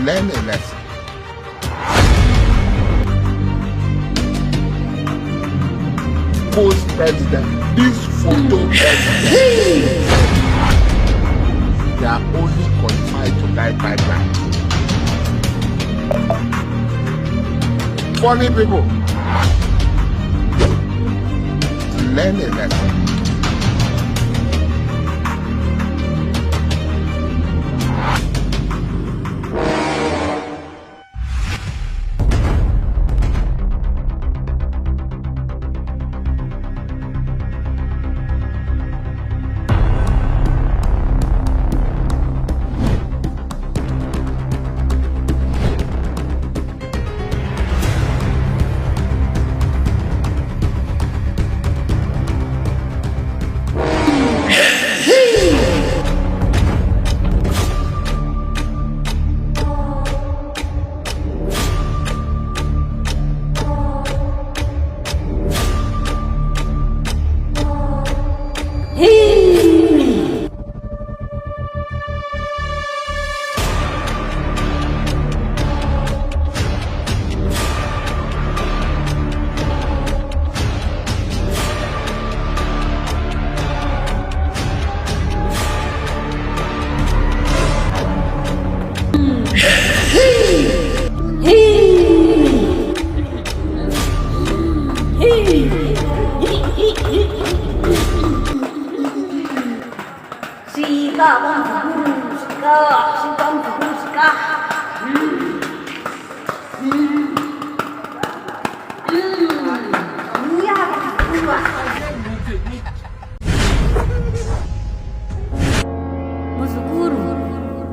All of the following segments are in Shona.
learn a lesson. Post president, this photo president, they are only qualified to guide pipeline. Funny people, learn a lesson.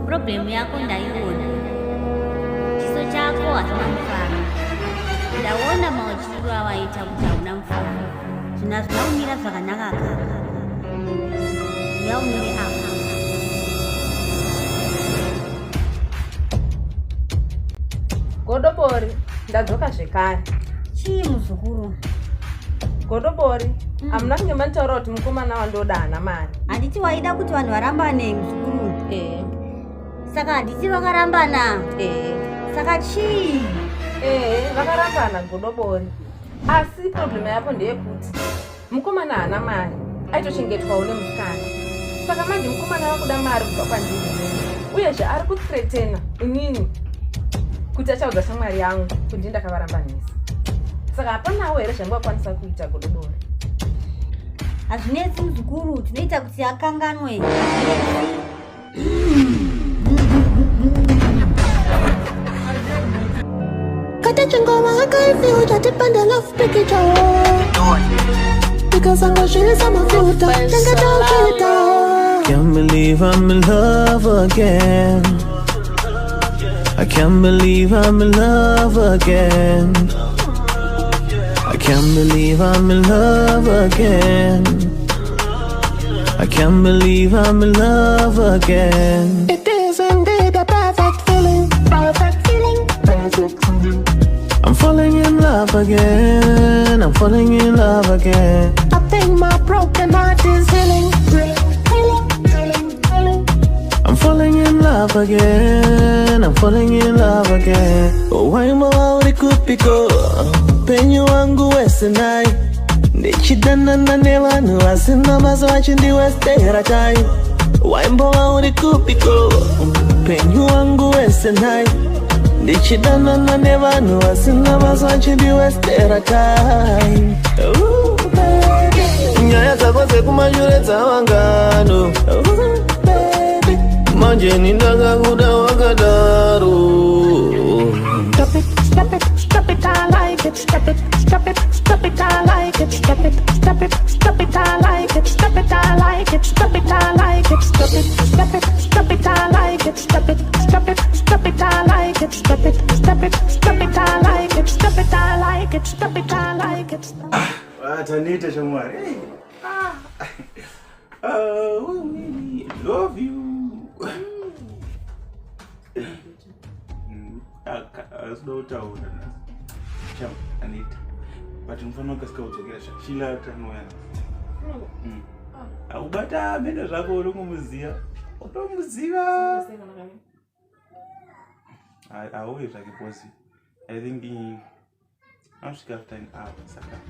Problem yako ndaiona. Chiso chako hatuna mfano. Ndaona mauchuru awaita kuti hauna mfano. Tunaumira zvakanaka kaka. Yaumire apa. Godobori, ndadzoka zvekare. Chii muzukuru? Godobori, amuna kunyamba ntaura kuti mukomana wandoda hana mari. Handiti waida kuti vanhu varambane muzukuru? Saka handiti vakarambana? Saka chii? Vakarambana Godobori. Asi problema yapo ndeyekuti mukomana hana mari, aitochengetwawo nemusikana. Saka manje mukomana vakuda mari kubva kwandiri. Uyezve ari kuthretena inini kuti achaudza shamwari yangu kuti ndakavarambanisa. Saka hapanawo here zvangakwanisa kuita Godobori. Hazvinetsi muzukuru, tinoita kuti akanganwe. Kata chingoma hakaiti uchatipanda love picture. Because I'm gonna show you some of your time. Can't believe I'm in love again. I can't believe I'm in love again. I can't believe I'm in love again. I can't believe I'm in love again. It is indeed a perfect feeling. Perfect feeling. Perfect feeling. I'm falling in love again. I'm falling in love again. I think my broken heart is healing. Healing. I'm falling in love again. I'm falling in love again. Oh, I'm already kupiko. Penyu wangu wesenai. Ndichidana na nevanu asina mazo achindi westera time. Waimbo wauri kupiko. Penyu wangu wesenai. Ndichidana na nevanu asina mazo achindi westera time. Nyaya zako zekumanyure dzavangano. Manje nindakakuda wakadaro. Stop it, I like it. Stop it, I like it. Stop it, I like it. Stop it, I like it. Stop it, I like it. Stop it, I like it. Stop it, I like it. Stop it, I like it. Stop it, I like it. Stop it, I like it. Tanita Shamwari. We love you. Asdotaura Sham Anita. But in front of us go together. Sheila Tanwell. Bota mena zako uri kumuzia. Utomuzia. always like a bossy. I think I'm scared of time out. Saka.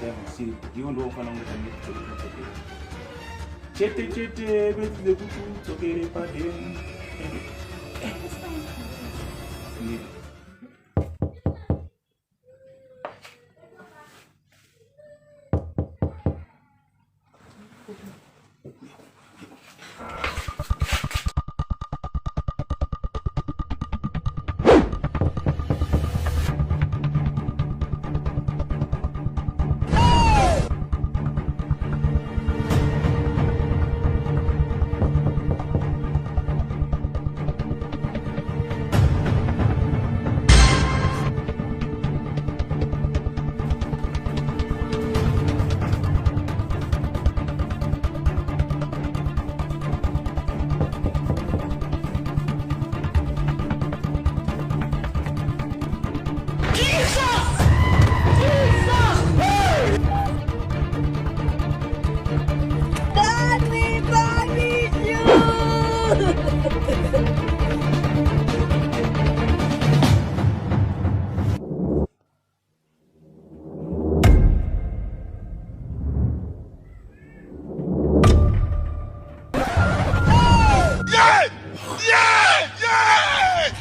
Then see, you don't want to get to the chete, with the kuku, so get it, but then.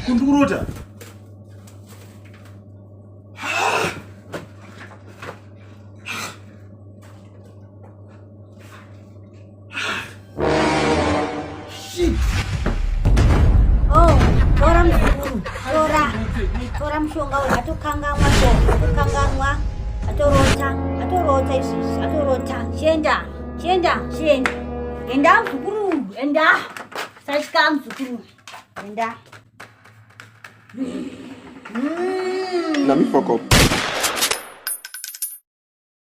Kunduruta. Orang shonga atau kangangwa to, kangangwa atau rota isis, atau rota. Sienda, enda sukuru, enda. Saya sekarang sukuru, enda. Let me fuck up.